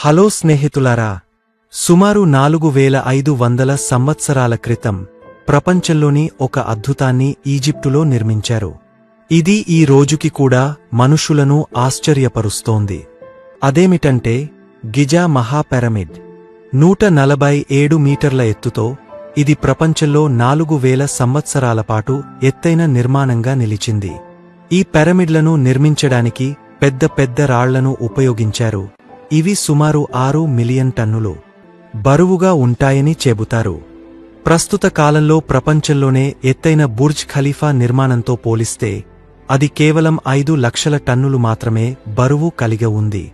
Hello స్నేహితులారా, సుమారు 4500 సంవత్సరాల క్రితం ప్రపంచంలోని ఒక అద్భుతాన్ని ఈజిప్టులో నిర్మించారు. ఇది ఈ రోజుకి కూడా మనుషులను ఆశ్చర్యపరుస్తోంది. అదేమిటంటే గిజా మహాపిరమిడ్. 147 మీటర్ల ఎత్తుతో ఇది ప్రపంచంలో 4000 సంవత్సరాల పాటు ఎత్తైన నిర్మాణంగా నిలిచింది. ఈ పిరమిడ్లను నిర్మించడానికి పెద్ద పెద్ద రాళ్లను ఉపయోగించారు. ఇవి సుమారు 6 మిలియన్ టన్నులు బరువుగా ఉంటాయని చెబుతారు. ప్రస్తుత కాలంలో ప్రపంచంలోనే ఎత్తైన బుర్జ్ ఖలీఫా నిర్మాణంతో పోలిస్తే అది కేవలం 5 లక్షల టన్నులు మాత్రమే బరువు కలిగి ఉంది.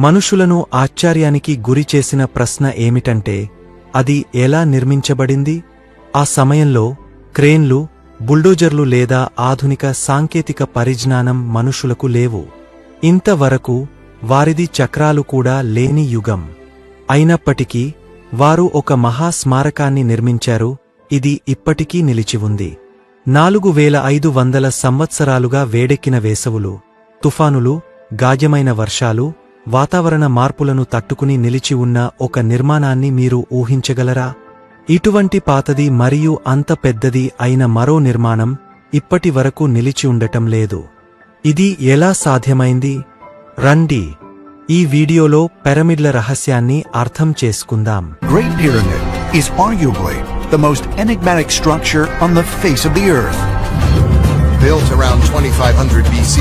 మనుషులను ఆశ్చర్యానికి గురిచేసిన ప్రశ్న ఏమిటంటే అది ఎలా నిర్మించబడింది? ఆ సమయంలో క్రేన్లు, బుల్డోజర్లు లేదా ఆధునిక సాంకేతిక పరిజ్ఞానం మనుషులకు లేవు. ఇంతవరకు వారిది చక్రాలు కూడా లేని యుగం. అయినప్పటికీ వారు ఒక మహా స్మారకాన్ని నిర్మించారు. ఇది ఇప్పటికీ నిలిచి ఉంది. 4500 సంవత్సరాలుగా వేడెక్కిన వేసవులు, తుఫానులు, గాఢమైన వర్షాలు, వాతావరణ మార్పులను తట్టుకుని నిలిచి ఉన్న ఒక నిర్మాణాన్ని మీరు ఊహించగలరా? ఇటువంటి పాతది మరియు అంత పెద్దది అయిన మరో నిర్మాణం ఇప్పటి వరకు నిలిచి ఉండటం లేదు. ఇది ఎలా సాధ్యమైంది? రండి ఈ వీడియోలో పిరమిడ్ల రహస్యాన్ని అర్థం చేసుకుందాం. Great Pyramid is arguably the most enigmatic structure on the face of the earth. Built around 2500 BC,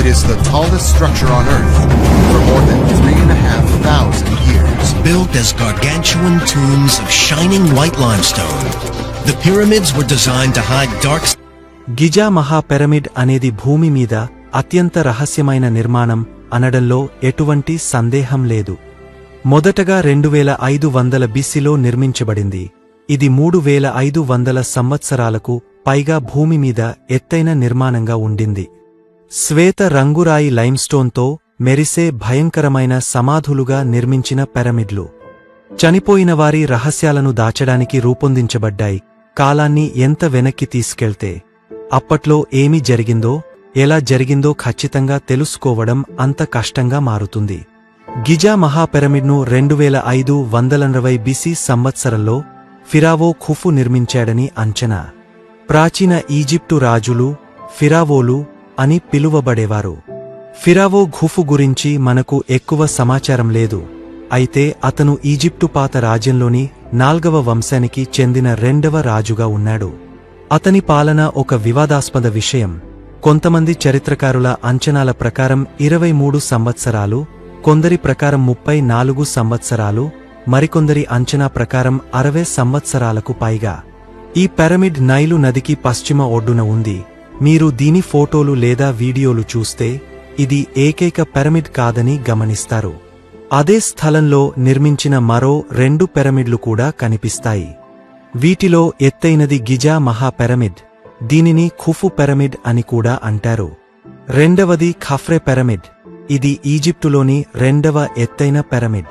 it is the tallest structure on earth for more than 3,500 years. Built as gargantuan tombs of shining white limestone, the pyramids were designed to hide dark. Giza మహాపిరమిడ్ అనేది భూమి మీద అత్యంత రహస్యమైన నిర్మాణం అనడంలో ఎటువంటి సందేహం లేదు. మొదటగా 2500 బిసిలో నిర్మించబడింది. ఇది 3500 సంవత్సరాలకు పైగా భూమి మీద ఎత్తైన నిర్మాణంగా ఉండింది. శ్వేత రంగురాయి లైమ్స్టోన్తో మెరిసే భయంకరమైన సమాధులుగా నిర్మించిన పిరమిడ్లు. చనిపోయినవారి రహస్యాలను దాచడానికి రూపొందించబడ్డాయి. కాలాన్ని ఎంత వెనక్కి తీసుకెళ్తే అప్పట్లో ఏమి జరిగిందో, ఎలా జరిగిందో ఖచ్చితంగా తెలుసుకోవడం అంత కష్టంగా మారుతుంది. గిజా మహాపిరమిడ్ను 2520 బిసి సంవత్సరంలో ఫిరావో ఖుఫు నిర్మించాడని అంచనా. ప్రాచీన ఈజిప్టు రాజులు ఫిరావోలు అని పిలువబడేవారు. ఫిరావో ఖుఫు గురించి మనకు ఎక్కువ సమాచారం లేదు. అయితే అతను ఈజిప్టు పాత రాజ్యంలోని 4వ వంశానికి చెందిన 2వ రాజుగా ఉన్నాడు. అతని పాలన ఒక వివాదాస్పద విషయం. కొంతమంది చరిత్రకారుల అంచనాల ప్రకారం 23 సంవత్సరాలు, కొందరి ప్రకారం 34 సంవత్సరాలు, మరికొందరి అంచనా ప్రకారం 60 సంవత్సరాలకు పైగా. ఈ పిరమిడ్ నైలు నదికి పశ్చిమ ఒడ్డున ఉంది. మీరు దీని ఫోటోలు లేదా వీడియోలు చూస్తే ఇది ఏకైక పిరమిడ్ కాదని గమనిస్తారు. అదే స్థలంలో నిర్మించిన మరో 2 పిరమిడ్లు కూడా కనిపిస్తాయి. వీటిలో ఎత్తైనది గిజా మహాపిరమిడ్. దీనిని ఖుఫు పిరమిడ్ అని కూడా అంటారు. రెండవది ఖఫ్రే పిరమిడ్. ఇది ఈజిప్టులోని 2వ ఎత్తైన పిరమిడ్.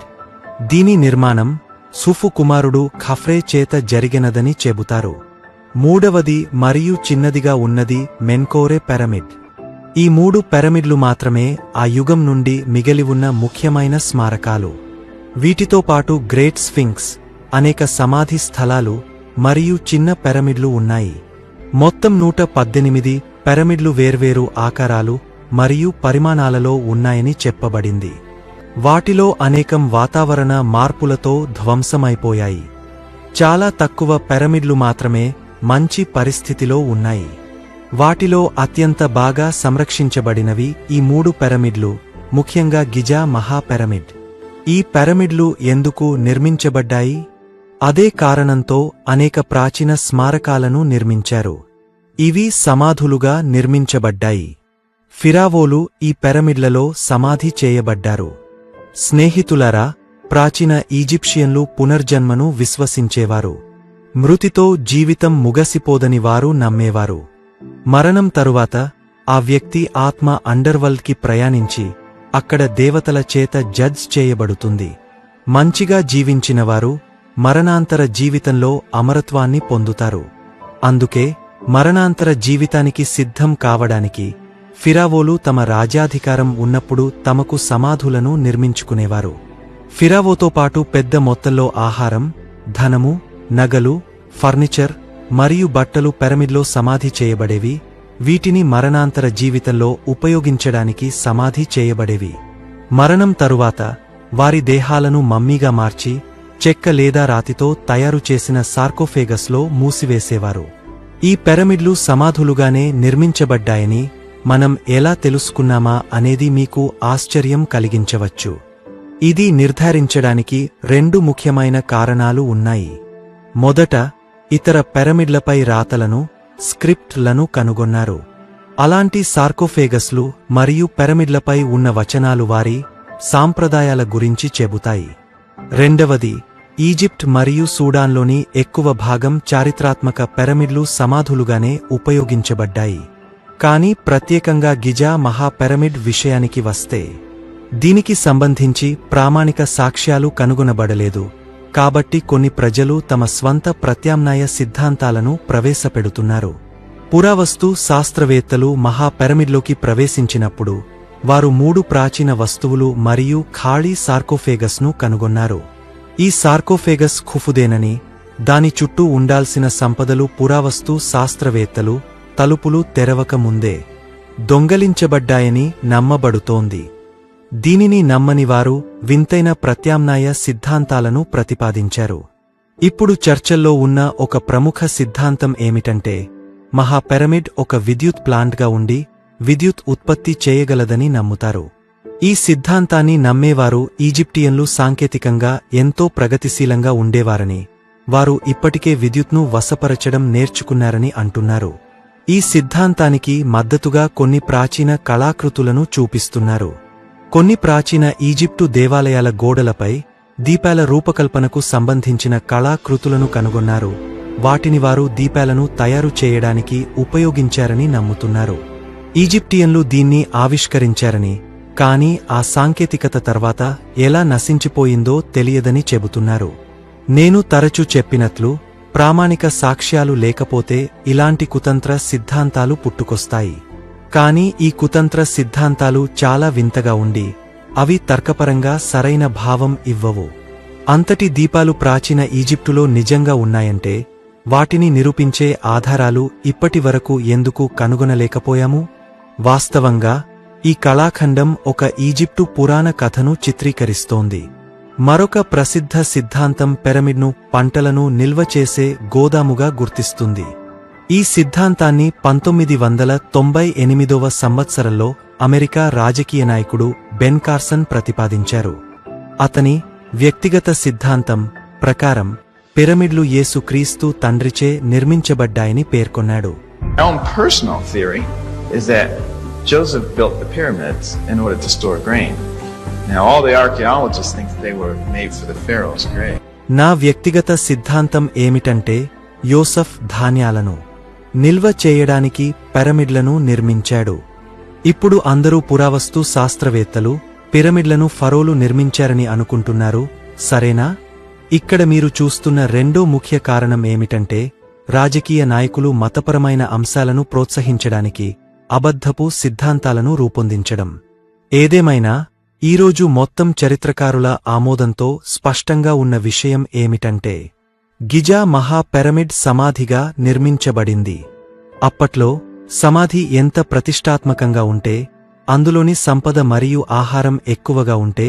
దీని నిర్మాణం సుఫు కుమారుడు ఖఫ్రే చేత జరిగినదని చెబుతారు. మూడవది మరియు చిన్నదిగా ఉన్నది మెన్కోరే పిరమిడ్. ఈ 3 పిరమిడ్లు మాత్రమే ఆ యుగం నుండి మిగిలి ఉన్న ముఖ్యమైన స్మారకాలు. వీటితో పాటు గ్రేట్ స్ఫింక్స్, అనేక సమాధి స్థలాలు మరియు చిన్న పిరమిడ్లు ఉన్నాయి. మొత్తం 118 పిరమిడ్లు వేర్వేరు ఆకారాలు మరియు పరిమాణాలలో ఉన్నాయని చెప్పబడింది. వాటిలో అనేకం వాతావరణ మార్పులతో ధ్వంసమైపోయాయి. చాలా తక్కువ పిరమిడ్లు మాత్రమే మంచి పరిస్థితిలో ఉన్నాయి. వాటిలో అత్యంత బాగా సంరక్షించబడినవి ఈ 3 పిరమిడ్లు, ముఖ్యంగా గిజా మహాపిరమిడ్. ఈ పిరమిడ్లు ఎందుకు నిర్మించబడ్డాయి? అదే కారణంతో అనేక ప్రాచీన స్మారకాలను నిర్మించారు. ఇవి సమాధులుగా నిర్మించబడ్డాయి. ఫిరావోలు ఈ పిరమిడ్లలో సమాధి చేయబడ్డారు. స్నేహితులారా, ప్రాచీన ఈజిప్షియన్లు పునర్జన్మను విశ్వసించేవారు. మృతితో జీవితం ముగసిపోదని వారు నమ్మేవారు. మరణం తరువాత ఆ వ్యక్తి ఆత్మ అండర్వరల్డ్కి ప్రయాణించి అక్కడ దేవతల చేత జడ్జ్ చేయబడుతుంది. మంచిగా జీవించినవారు మరణాంతర జీవితంలో అమరత్వాన్ని పొందుతారు. అందుకే మరణాంతర జీవితానికి సిద్ధం కావడానికి ఫిరావోలు తమ రాజ్యాధికారం ఉన్నప్పుడు తమకు సమాధులను నిర్మించుకునేవారు. ఫిరావోతో పాటు పెద్ద మొత్తంలో ఆహారం, ధనము, నగలు, ఫర్నిచర్ మరియు బట్టలు పిరమిడ్లో సమాధి చేయబడేవి. వీటిని మరణాంతర జీవితంలో ఉపయోగించడానికి సమాధి చేయబడేవి. మరణం తరువాత వారి దేహాలను మమ్మీగా మార్చి చెక్క లేదా రాతితో తయారు చేసిన సార్కోఫేగస్లో మూసివేసేవారు. ఈ పిరమిడ్లు సమాధులుగానే నిర్మించబడ్డాయని మనం ఎలా తెలుసుకున్నామా అనేది మీకు ఆశ్చర్యం కలిగించవచ్చు. ఇది నిర్ధారించడానికి 2 ముఖ్యమైన కారణాలు ఉన్నాయి. మొదట, ఇతర పిరమిడ్లపై రాతలను, స్క్రిప్ట్లను కనుగొన్నారు. అలాంటి సార్కోఫేగస్లు మరియు పిరమిడ్లపై ఉన్న వచనాలు వారి సాంప్రదాయాల గురించి చెబుతాయి. రెండవది, ఈజిప్ట్ మరియు సూడాన్లోని ఎక్కువ భాగం చారిత్రాత్మక పిరమిడ్లు సమాధులుగానే ఉపయోగించబడ్డాయి. కానీ ప్రత్యేకంగా గిజా మహా పిరమిడ్ విషయానికి వస్తే, దీనికి సంబంధించి ప్రామాణిక సాక్ష్యాలు కనుగొనబడలేదు. కాబట్టి కొన్ని ప్రజలు తమ స్వంత ప్రత్యామ్నాయ సిద్ధాంతాలను ప్రవేశపెడుతున్నారు. పురావస్తు శాస్త్రవేత్తలు మహా పిరమిడ్లోకి ప్రవేశించినప్పుడు వారు 3 ప్రాచీన వస్తువులు మరియు ఖాళీ సార్కోఫేగస్ను కనుగొన్నారు. ఈ సార్కోఫేగస్ ఖుఫుదేనని, దాని చుట్టూ ఉండాల్సిన సంపదలు పురావస్తు శాస్త్రవేత్తలు తలుపులు తెరవక ముందే దొంగలించబడ్డాయని నమ్మబడుతోంది. దీనిని నమ్మని వారు వింతైన ప్రత్యామ్నాయ సిద్ధాంతాలను ప్రతిపాదించారు. ఇప్పుడు చర్చల్లో ఉన్న ఒక ప్రముఖ సిద్ధాంతం ఏమిటంటే, మహా పిరమిడ్ ఒక విద్యుత్ ప్లాంట్గా ఉండి విద్యుత్ ఉత్పత్తి చేయగలదని నమ్ముతారు. ఈ సిద్ధాంతాన్ని నమ్మేవారు ఈజిప్టియన్లు సాంకేతికంగా ఎంతో ప్రగతిశీలంగా ఉండేవారని, వారు ఇప్పటికే విద్యుత్ను వశపరచడం నేర్చుకున్నారని అంటున్నారు. ఈ సిద్ధాంతానికి మద్దతుగా కొన్ని ప్రాచీన కళాకృతులను చూపిస్తున్నారు. కొన్ని ప్రాచీన ఈజిప్టు దేవాలయాల గోడలపై దీపాల రూపకల్పనకు సంబంధించిన కళాకృతులను కనుగొన్నారు. వాటిని వారు దీపాలను తయారు చేయడానికి ఉపయోగించారని నమ్ముతున్నారు. ఈజిప్టియన్లు దీన్ని ఆవిష్కరించారని, కానీ ఆ సాంకేతికత తర్వాత ఎలా నశించిపోయిందో తెలియదని చెబుతున్నారు. నేను తరచూ చెప్పినట్లు, ప్రామాణిక సాక్ష్యాలు లేకపోతే ఇలాంటి కుతంత్ర సిద్ధాంతాలు పుట్టుకొస్తాయి. కానీ ఈ కుతంత్ర సిద్ధాంతాలు చాలా వింతగా ఉండి, అవి తర్కపరంగా సరైన భావం ఇవ్వవు. అంతటి దీపాలు ప్రాచీన ఈజిప్టులో నిజంగా ఉన్నాయంటే, వాటిని నిరూపించే ఆధారాలు ఇప్పటివరకు ఎందుకు కనుగొనలేకపోయాము? వాస్తవంగా ఈ కళాఖండం ఒక ఈజిప్టు పురాణ కథను చిత్రీకరిస్తోంది. మరొక ప్రసిద్ధ సిద్ధాంతం పిరమిడ్ను పంటలను నిల్వ చేసే గోదాముగా గుర్తిస్తుంది. ఈ సిద్ధాంతాన్ని 1998వ సంవత్సరంలో అమెరికా రాజకీయ నాయకుడు బెన్ కార్సన్ ప్రతిపాదించారు. అతని వ్యక్తిగత సిద్ధాంతం ప్రకారం పిరమిడ్లు యేసుక్రీస్తు తండ్రిచే నిర్మించబడ్డాయని పేర్కొన్నాడు. My own personal theory is that Joseph built the pyramids in order to store grain. Now all the archaeologists think that they were made for the pharaoh's grave. నా వ్యక్తిగత సిద్ధాంతం ఏమిటంటే, యోసఫ్ ధాన్యాలను నిల్వ చేయడానికి పిరమిడ్లను నిర్మించాడు. ఇప్పుడు అందరూ పురావస్తు శాస్త్రవేత్తలు పిరమిడ్లను ఫరోలు నిర్మించారని అనుకుంటున్నారు, సరేనా? ఇక్కడ మీరు చూస్తున్న రెండో ముఖ్య కారణం ఏమిటంటే, రాజకీయ నాయకులు మతపరమైన అంశాలను ప్రోత్సహించడానికి అబద్ధపు సిద్ధాంతాలను రూపొందించడం. ఏదేమైనా, ఈరోజు మొత్తం చరిత్రకారుల ఆమోదంతో స్పష్టంగా ఉన్న విషయం ఏమిటంటే, గిజా మహా పిరమిడ్ సమాధిగా నిర్మించబడింది. అప్పట్లో సమాధి ఎంత ప్రతిష్టాత్మకంగా ఉంటే, అందులోని సంపద మరియు ఆహారం ఎక్కువగా ఉంటే,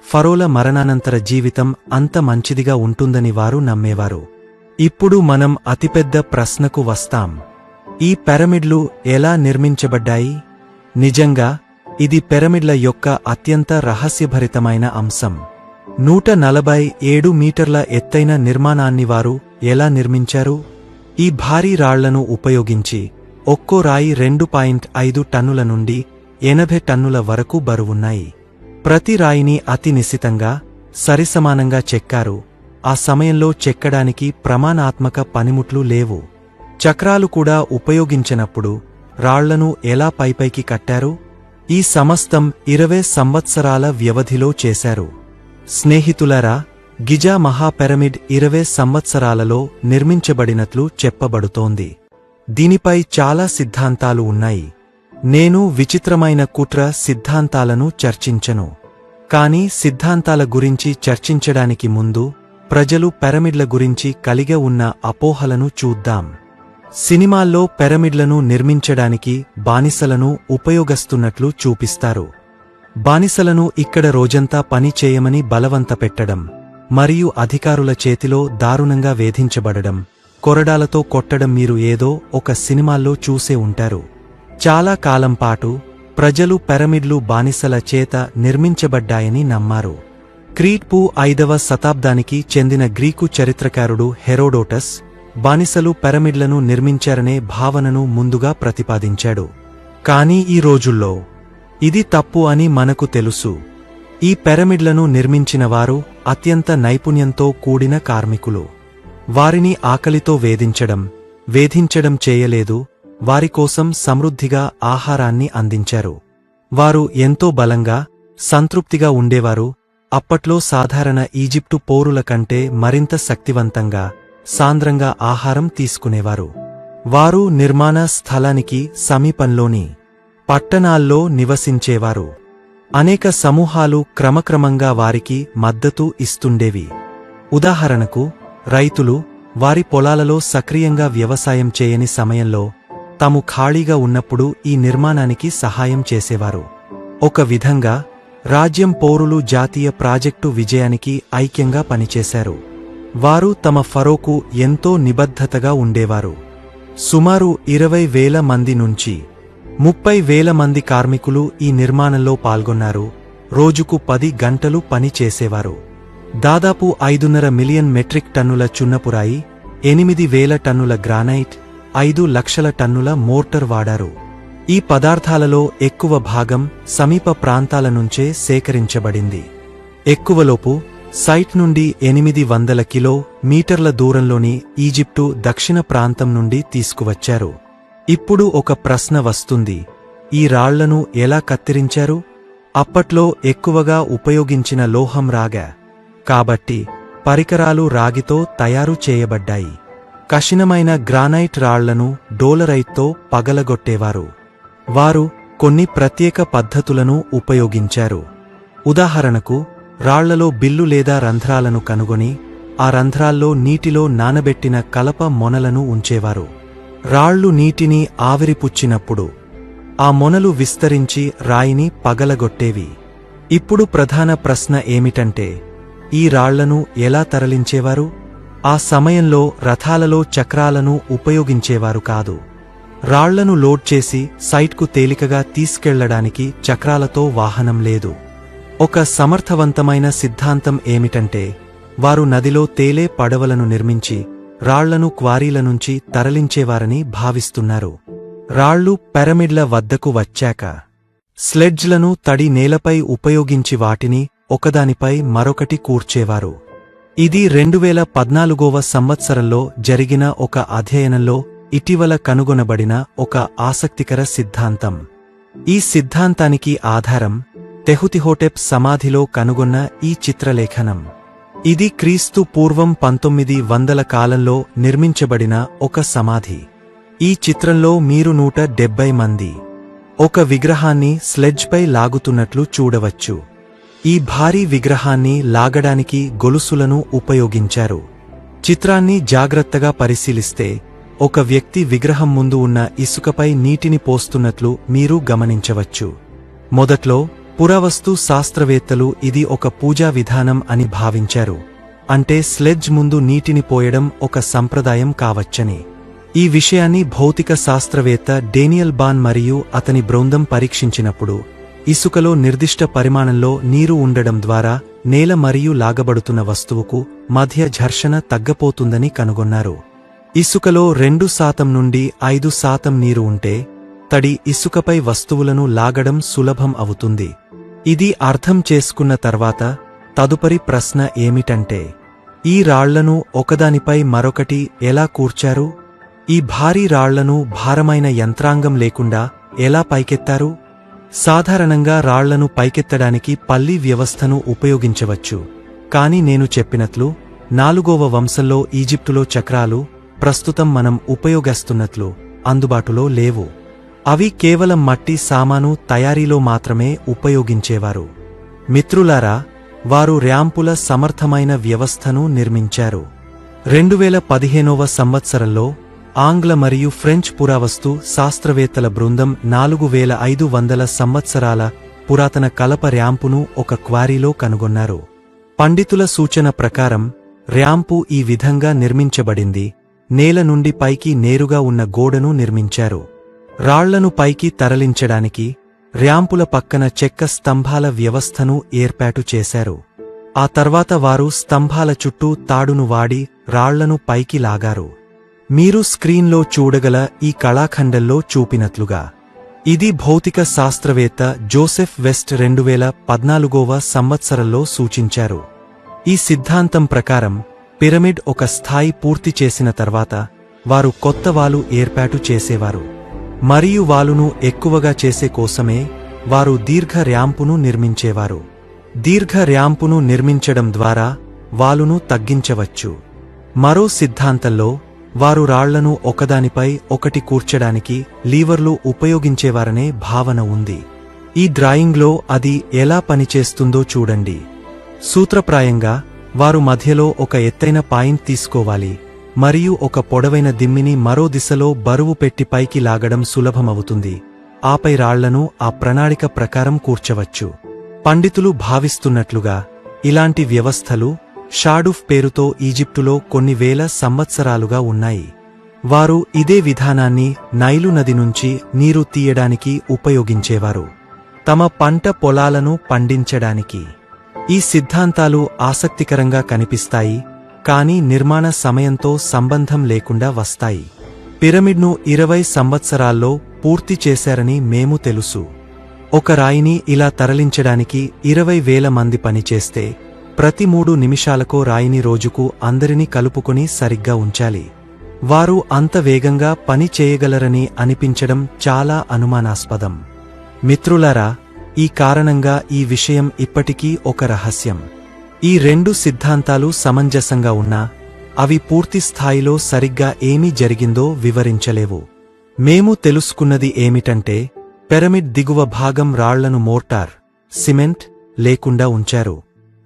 ఫరోల మరణానంతర జీవితం అంత మంచిదిగా ఉంటుందని వారు నమ్మేవారు. ఇప్పుడు మనం అతిపెద్ద ప్రశ్నకు వస్తాం. ఈ పిరమిడ్లు ఎలా నిర్మించబడ్డాయి? నిజంగా ఇది పిరమిడ్ల యొక్క అత్యంత రహస్యభరితమైన అంశం. 147 మీటర్ల ఎత్తైన నిర్మాణాన్ని వారు ఎలా నిర్మించారు? ఈ భారీ రాళ్లను ఉపయోగించి ఒక్కో రాయి 2.5 టన్నుల నుండి 80 టన్నుల వరకు బరువున్నాయి. ప్రతి రాయిని అతి నిశితంగా, సరిసమానంగా చెక్కారు. ఆ సమయంలో చెక్కడానికి ప్రమాణాత్మక పనిముట్లు లేవు. చక్రాలు కూడా ఉపయోగించినప్పుడు రాళ్లను ఎలా పైపైకి కట్టారు? ఈ సమస్తం 20 సంవత్సరాల వ్యవధిలో చేశారు. స్నేహితులారా, గిజా మహా పిరమిడ్ 20 సంవత్సరాలలో నిర్మించబడినట్లు చెప్పబడుతోంది. దీనిపై చాలా సిద్ధాంతాలు ఉన్నాయి. నేను విచిత్రమైన కుట్ర సిద్ధాంతాలను చర్చించను. కానీ సిద్ధాంతాల గురించి చర్చించడానికి ముందు ప్రజలు పిరమిడ్ల గురించి కలిగి ఉన్న అపోహలను చూద్దాం. సినిమాల్లో పిరమిడ్లను నిర్మించడానికి బానిసలను ఉపయోగిస్తున్నట్లు చూపిస్తారు. బానిసలను ఇక్కడ రోజంతా పని చేయమని బలవంతపెట్టడం, మరియు అధికారుల చేతిలో దారుణంగా వేధించబడడం, కొరడాలతో కొట్టడం మీరు ఏదో ఒక సినిమాల్లో చూసే ఉంటారు. చాలా కాలం పాటు ప్రజలు పిరమిడ్లు బానిసల చేత నిర్మించబడ్డాయని నమ్మారు. క్రీట్పు 5వ శతాబ్దానికి చెందిన గ్రీకు చరిత్రకారుడు హెరోడోటస్ బానిసలు పిరమిడ్లను నిర్మించారనే భావనను ముందుగా ప్రతిపాదించాడు. కానీ ఈ రోజుల్లో ఇది తప్పు అని మనకు తెలుసు. ఈ పిరమిడ్లను నిర్మించిన వారు అత్యంత నైపుణ్యంతో కూడిన కార్మికులు. వారిని ఆకలితో వేధించడం చేయలేదు, వారి కోసం సమృద్ధిగా ఆహారాన్ని అందించారు. వారు ఎంతో బలంగా, సంతృప్తిగా ఉండేవారు. అప్పట్లో సాధారణ ఈజిప్టు పౌరుల కంటే మరింత శక్తివంతంగా, సాంద్రంగా ఆహారం తీసుకునేవారు. వారు నిర్మాణ స్థలానికి సమీపంలోని పట్టణాల్లో నివసించేవారు. అనేక సమూహాలు క్రమక్రమంగా వారికి మద్దతు ఇస్తుండేవి. ఉదాహరణకు, రైతులు వారి పొలాలలో సక్రియంగా వ్యవసాయం చేయని సమయంలో తాము ఖాళీగా ఉన్నప్పుడు ఈ నిర్మాణానికి సహాయం చేసేవారు. ఒక విధంగా రాజ్యం పౌరులు జాతీయ ప్రాజెక్టు విజయానికి ఐక్యంగా పనిచేశారు. వారు తమ ఫరోకు ఎంతో నిబద్ధతగా ఉండేవారు. సుమారు 20,000 మంది నుంచి 30,000 మంది కార్మికులు ఈ నిర్మాణంలో పాల్గొన్నారు. రోజుకు 10 గంటలు పని చేసేవారు. దాదాపు 5.5 మిలియన్ మెట్రిక్ టన్నుల చున్నపురాయి, 8,000 టన్నుల గ్రానైట్, 5 లక్షల టన్నుల మోర్టర్ వాడారు. ఈ పదార్థాలలో ఎక్కువ భాగం సమీప ప్రాంతాల నుంచే సేకరించబడింది. ఎక్కువలోపు సైట్ నుండి 800 కిలోమీటర్ల దూరంలోని ఈజిప్టు దక్షిణ ప్రాంతం నుండి తీసుకువచ్చారు. ఇప్పుడు ఒక ప్రశ్న వస్తుంది, ఈ రాళ్లను ఎలా కత్తిరించారు? అప్పట్లో ఎక్కువగా ఉపయోగించిన లోహం రాగా, కాబట్టి పరికరాలు రాగితో తయారు చేయబడ్డాయి. కఠినమైన గ్రానైట్ రాళ్లను డోలరైట్తో పగలగొట్టేవారు. వారు కొన్ని ప్రత్యేక పద్ధతులను ఉపయోగించారు. ఉదాహరణకు, రాళ్లలో బిల్లు లేదా రంధ్రాలను కనుగొని ఆ రంధ్రాల్లో నీటిలో నానబెట్టిన కలప మొనలను ఉంచేవారు. రాళ్లు నీటిని ఆవిరిపుచ్చినప్పుడు ఆ మొనలు విస్తరించి రాయిని పగలగొట్టేవి. ఇప్పుడు ప్రధాన ప్రశ్న ఏమిటంటే, ఈ రాళ్లను ఎలా తరలించేవారు? ఆ సమయంలో రథాలలో చక్రాలను ఉపయోగించేవారు కాదు. రాళ్లను లోడ్ చేసి సైట్కు తేలికగా తీసుకెళ్లడానికి చక్రాలతో వాహనం లేదు. ఒక సమర్థవంతమైన సిద్ధాంతం ఏమిటంటే, వారు నదిలో తేలే పడవలను నిర్మించి రాళ్లను క్వారీల నుంచి తరలించేవారని భావిస్తున్నారు. రాళ్లు పిరమిడ్ల వద్దకు వచ్చాక స్లెడ్జ్లను తడి నేలపై ఉపయోగించి వాటిని ఒకదానిపై మరొకటి కూర్చేవారు. ఇది 2014వ సంవత్సరంలో జరిగిన ఒక అధ్యయనంలో ఇటీవల కనుగొనబడిన ఒక ఆసక్తికర సిద్ధాంతం. ఈ సిద్ధాంతానికి ఆధారం తెహుతిహోటెప్ సమాధిలో కనుగొన్న ఈ చిత్రలేఖనం. ఇది క్రీస్తు పూర్వం 1900 కాలంలో నిర్మించబడిన ఒక సమాధి. ఈ చిత్రంలో మీరు 170 మంది ఒక విగ్రహాన్ని స్లెడ్జ్పై లాగుతున్నట్లు చూడవచ్చు. ఈ భారీ విగ్రహాన్ని లాగడానికి గొలుసులను ఉపయోగించారు. చిత్రాన్ని జాగ్రత్తగా పరిశీలిస్తే ఒక వ్యక్తి విగ్రహం ముందు ఉన్న ఇసుకపై నీటిని పోస్తున్నట్లు మీరు గమనించవచ్చు. మొదట్లో పురావస్తు శాస్త్రవేత్తలు ఇది ఒక పూజా విధానం అని భావించారు, అంటే స్లెడ్జ్ ముందు నీటిని పోయడం ఒక సంప్రదాయం కావచ్చని. ఈ విషయాన్ని భౌతిక శాస్త్రవేత్త డేనియల్ బాన్ మరియు అతని బృందం పరీక్షించినప్పుడు ఇసుకలో నిర్దిష్ట పరిమాణంలో నీరు ఉండడం ద్వారా నేల మరియు లాగబడుతున్న వస్తువుకు మధ్య ఘర్షణ తగ్గపోతుందని కనుగొన్నారు. ఇసుకలో 2% నుండి 5% నీరు ఉంటే తడి ఇసుకపై వస్తువులను లాగడం సులభం అవుతుంది. ఇది అర్థం చేసుకున్న తర్వాత తదుపరి ప్రశ్న ఏమిటంటే, ఈ రాళ్లను ఒకదానిపై మరొకటి ఎలా కూర్చారు? ఈ భారీ రాళ్లను భారమైన యంత్రాంగం లేకుండా ఎలా పైకెత్తారు? సాధారణంగా రాళ్లను పైకెత్తడానికి పల్లీ వ్యవస్థను ఉపయోగించవచ్చు, కాని నేను చెప్పినట్లు 4వ వంశంలో ఈజిప్టులో చక్రాలు ప్రస్తుతం మనం ఉపయోగిస్తున్నట్లు అందుబాటులో లేవు. అవి కేవలం మట్టి సామాను తయారీలో మాత్రమే ఉపయోగించేవారు. మిత్రులారా, వారు ర్యాంపుల సమర్థమైన వ్యవస్థను నిర్మించారు. 2015వ సంవత్సరంలో ఆంగ్ల మరియు ఫ్రెంచ్ పురావస్తు శాస్త్రవేత్తల బృందం 4500 సంవత్సరాల పురాతన కలప ర్యాంపును ఒక క్వారీలో కనుగొన్నారు. పండితుల సూచన ప్రకారం ర్యాంపు ఈ విధంగా నిర్మించబడింది. నేల నుండి పైకి నేరుగా ఉన్న గోడను నిర్మించారు. రాళ్లను పైకి తరలించడానికి ర్యాంపుల పక్కన చెక్క స్తంభాల వ్యవస్థను ఏర్పాటు చేశారు. ఆ తర్వాత వారు స్తంభాల చుట్టూ తాడును వాడి రాళ్లను పైకి లాగారు. మీరు స్క్రీన్లో చూడగల ఈ కళాఖండంలో చూపినట్లుగా ఇది భౌతిక శాస్త్రవేత్త జోసెఫ్ వెస్ట్ 2014వ సంవత్సరంలో సూచించారు. ఈ సిద్ధాంతం ప్రకారం పిరమిడ్ ఒక స్థాయి పూర్తి చేసిన తర్వాత వారు కొత్త వాలు ఏర్పాటు చేసేవారు, మరియు వాలును ఎక్కువగా చేసే కోసమే వారు దీర్ఘ ర్యాంపును నిర్మించేవారు. దీర్ఘ ర్యాంపును నిర్మించడం ద్వారా వాలును తగ్గించవచ్చు. మరో సిద్ధాంతంలో వారు రాళ్లను ఒకదానిపై ఒకటి కూర్చడానికి లీవర్లు ఉపయోగించేవారనే భావన ఉంది. ఈ డ్రాయింగ్లో అది ఎలా పనిచేస్తుందో చూడండి. సూత్రప్రాయంగా వారు మధ్యలో ఒక ఎత్తైన పాయింట్ తీసుకోవాలి మరియు ఒక పొడవైన దిమ్మిని మరో దిశలో బరువు పెట్టి పైకి లాగడం సులభమవుతుంది. ఆపై రాళ్లను ఆ ప్రణాళిక ప్రకారం కూర్చవచ్చు. పండితులు భావిస్తున్నట్లుగా ఇలాంటి వ్యవస్థలు షాడూఫ్ పేరుతో ఈజిప్టులో కొన్ని వేల సంవత్సరాలుగా ఉన్నాయి. వారు ఇదే విధానాన్ని నైలు నది నుంచి నీరు తీయడానికి ఉపయోగించేవారు, తమ పంట పొలాలను పండించడానికి. ఈ సిద్ధాంతాలు ఆసక్తికరంగా కనిపిస్తాయి, కానీ నిర్మాణ సమయంతో సంబంధం లేకుండా వస్తాయి. పిరమిడ్ను 20 సంవత్సరాల్లో పూర్తి చేశారని మేము తెలుసు. ఒక రాయిని ఇలా తరలించడానికి 20,000 మంది పనిచేస్తే ప్రతి 3 నిమిషాలకో రాయిని రోజుకు అందరినీ కలుపుకొని సరిగ్గా ఉంచాలి. వారు అంత వేగంగా పని చేయగలరని అనిపించడం చాలా అనుమానాస్పదం. మిత్రులారా, ఈ కారణంగా ఈ విషయం ఇప్పటికీ ఒక రహస్యం. ఈ 2 సిద్ధాంతాలు సమంజసంగా ఉన్నా అవి పూర్తి స్థాయిలో సరిగ్గా ఏమి జరిగిందో వివరించలేవు. మేము తెలుసుకున్నది ఏమిటంటే పిరమిడ్ దిగువ భాగం రాళ్లను మోర్టార్, సిమెంట్ లేకుండా ఉంచారు.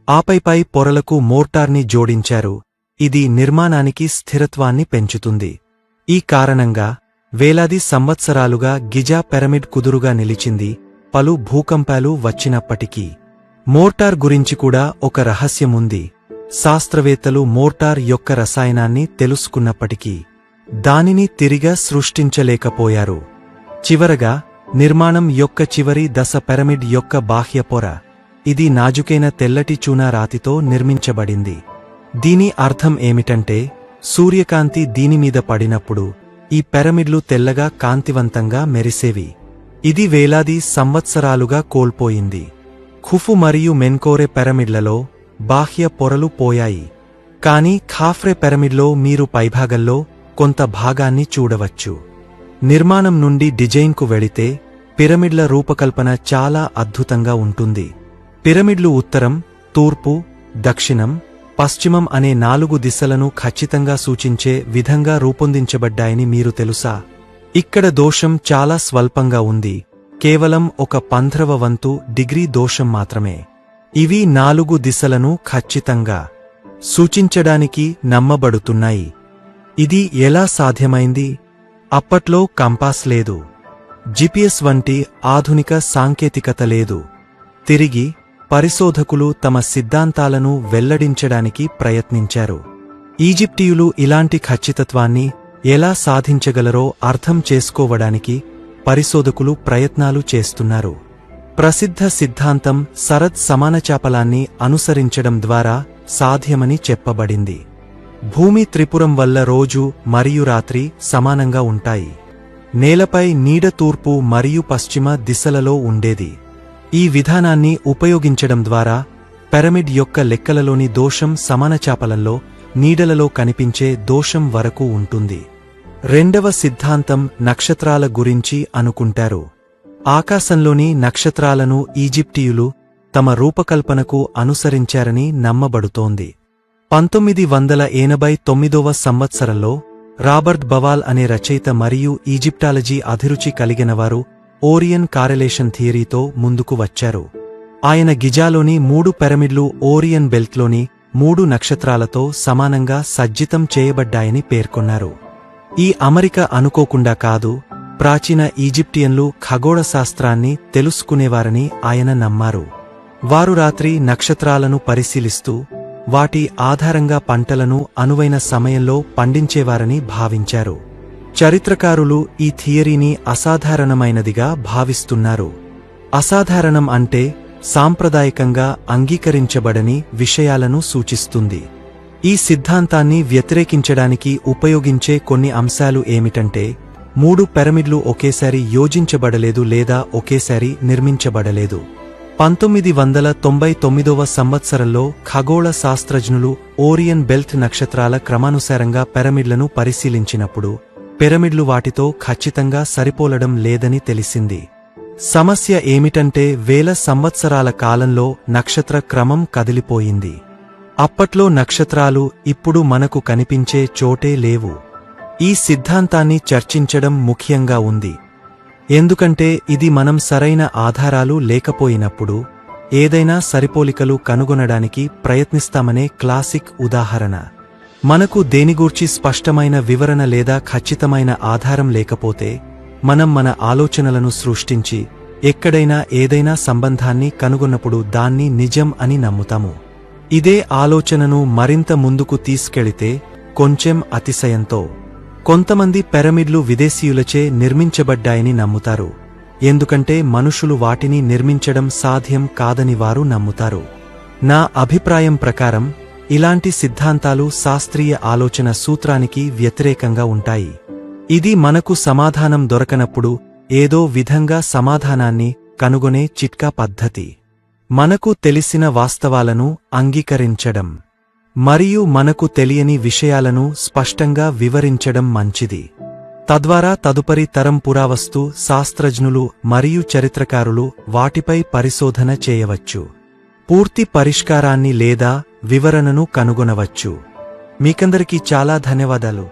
ఆపై పై పొరలకు మోర్టార్ని జోడించారు. ఇది నిర్మాణానికి స్థిరత్వాన్ని పెంచుతుంది. ఈ కారణంగా వేలాది సంవత్సరాలుగా గిజా పిరమిడ్ కుదురుగా నిలిచింది, పలు భూకంపాలు వచ్చినప్పటికీ. మోర్టార్ గురించి కూడా ఒక రహస్యముంది. శాస్త్రవేత్తలు మోర్టార్ యొక్క రసాయనాన్ని తెలుసుకున్నప్పటికీ దానిని తిరిగా సృష్టించలేకపోయారు. చివరగా నిర్మాణం యొక్క చివరి దశ పిరమిడ్ యొక్క బాహ్య పొర. ఇది నాజుకైన తెల్లటి చూనా రాతితో నిర్మించబడింది. దీని అర్థం ఏమిటంటే సూర్యకాంతి దీనిమీద పడినప్పుడు ఈ పిరమిడ్లు తెల్లగా కాంతివంతంగా మెరిసేవి. ఇది వేలాది సంవత్సరాలుగా కోల్పోయింది. ఖుఫు మరియు మెన్కోరే పిరమిడ్లలో బాహ్య పొరలు పోయాయి, కానీ ఖాఫ్రే పిరమిడ్లో మీరు పైభాగంలో కొంత భాగాన్ని చూడవచ్చు. నిర్మాణం నుండి డిజైన్కు వెళితే పిరమిడ్ల రూపకల్పన చాలా అద్భుతంగా ఉంటుంది. పిరమిడ్లు ఉత్తరం, తూర్పు, దక్షిణం, పశ్చిమం అనే 4 దిశలను ఖచ్చితంగా సూచించే విధంగా రూపొందించబడ్డాయని మీరు తెలుసా? ఇక్కడ దోషం చాలా స్వల్పంగా ఉంది, కేవలం ఒక 1/10వ వంతు డిగ్రీ దోషం మాత్రమే. ఇవి 4 దిశలను ఖచ్చితంగా సూచించడానికి నమ్మబడుతున్నాయి. ఇది ఎలా సాధ్యమైంది? అప్పట్లో కంపాస్ లేదు, జిపిఎస్ వంటి ఆధునిక సాంకేతికత లేదు. తిరిగి పరిశోధకులు తమ సిద్ధాంతాలను వెల్లడించడానికి ప్రయత్నించారు. ఈజిప్టియులు ఇలాంటి ఖచ్చితత్వాన్ని ఎలా సాధించగలరో అర్థం చేసుకోవడానికి పరిశోధకులు ప్రయత్నాలు చేస్తున్నారు. ప్రసిద్ధ సిద్ధాంతం సరద్ సమానచాపలాన్ని అనుసరించడం ద్వారా సాధ్యమని చెప్పబడింది. భూమి త్రిపురం వల్ల రోజు మరియు రాత్రి సమానంగా ఉంటాయి. నేలపై నీడ తూర్పు మరియు పశ్చిమ దిశలలో ఉండేది. ఈ విధానాన్ని ఉపయోగించడం ద్వారా పిరమిడ్ యొక్క లెక్కలలోని దోషం సమానచాపలంలో నీడలలో కనిపించే దోషం వరకు ఉంటుంది. 2వ సిద్ధాంతం నక్షత్రాల గురించి అనుకుంటారు. ఆకాశంలోని నక్షత్రాలను ఈజిప్టియులు తమ రూపకల్పనకు అనుసరించారని నమ్మబడుతోంది. 1989వ సంవత్సరంలో రాబర్ట్ బవాల్ అనే రచయిత మరియు ఈజిప్టాలజీ అభిరుచి కలిగినవారు ఓరియన్ కారెలేషన్ థియరీతో ముందుకు వచ్చారు. ఆయన గిజాలోని 3 పిరమిడ్లు ఓరియన్ బెల్ట్లోని 3 నక్షత్రాలతో సమానంగా సజ్జితం చేయబడ్డాయని పేర్కొన్నారు. ఈ అమరిక అనుకోకుండా కాదు, ప్రాచీన ఈజిప్టియన్లు ఖగోళశాస్త్రాన్ని తెలుసుకునేవారని ఆయన నమ్మారు. వారు రాత్రి నక్షత్రాలను పరిశీలిస్తూ వాటి ఆధారంగా పంటలను అనువైన సమయంలో పండించేవారని భావించారు. చరిత్రకారులు ఈ థియరీని అసాధారణమైనదిగా భావిస్తున్నారు. అసాధారణం అంటే సాంప్రదాయకంగా అంగీకరించబడని విషయాలను సూచిస్తుంది. ఈ సిద్ధాంతాన్ని వ్యతిరేకించడానికి ఉపయోగించే కొన్ని అంశాలు ఏమిటంటే 3 పిరమిడ్లు ఒకేసారి యోజించబడలేదు లేదా ఒకేసారి నిర్మించబడలేదు. 1999వ సంవత్సరంలో ఖగోళ శాస్త్రజ్ఞులు ఓరియన్ బెల్ట్ నక్షత్రాల క్రమానుసారంగా పిరమిడ్లను పరిశీలించినప్పుడు పిరమిడ్లు వాటితో ఖచ్చితంగా సరిపోలడం లేదని తెలిసింది. సమస్య ఏమిటంటే వేల సంవత్సరాల కాలంలో నక్షత్ర క్రమం కదిలిపోయింది. అప్పట్లో నక్షత్రాలు ఇప్పుడు మనకు కనిపించే చోటే లేవు. ఈ సిద్ధాంతాన్ని చర్చించడం ముఖ్యంగా ఉంది, ఎందుకంటే ఇది మనం సరైన ఆధారాలు లేకపోయినప్పుడు ఏదైనా సరిపోలికలు కనుగొనడానికి ప్రయత్నిస్తామనే క్లాసిక్ ఉదాహరణ. మనకు దేనిగూర్చి స్పష్టమైన వివరణ లేదా ఖచ్చితమైన ఆధారం లేకపోతే మనం మన ఆలోచనలను సృష్టించి ఎక్కడైనా ఏదైనా సంబంధాన్ని కనుగొన్నప్పుడు దాన్ని నిజం అని నమ్ముతాము. ఇదే ఆలోచనను మరింత ముందుకు తీసుకెళితే కొంచెం అతిశయంతో కొంతమంది పిరమిడ్లు విదేశీయులచే నిర్మించబడ్డాయని నమ్ముతారు, ఎందుకంటే మనుషులు వాటిని నిర్మించడం సాధ్యం కాదని వారు నమ్ముతారు. నా అభిప్రాయం ప్రకారం ఇలాంటి సిద్ధాంతాలు శాస్త్రీయ ఆలోచన సూత్రానికి వ్యతిరేకంగా ఉంటాయి. ఇది మనకు సమాధానం దొరకనప్పుడు ఏదో విధంగా సమాధానాన్ని కనుగొనే చిట్కా పద్ధతి. మనకు తెలిసిన వాస్తవాలను అంగీకరించడం మరియు మనకు తెలియని విషయాలను స్పష్టంగా వివరించడం మంచిది. తద్వారా తదుపరి తరం పురావస్తు శాస్త్రజ్ఞులు మరియు చరిత్రకారులు వాటిపై పరిశోధన చేయవచ్చు, పూర్తి పరిష్కారాన్ని లేదా వివరణను కనుగొనవచ్చు. మీకందరికీ చాలా ధన్యవాదాలు.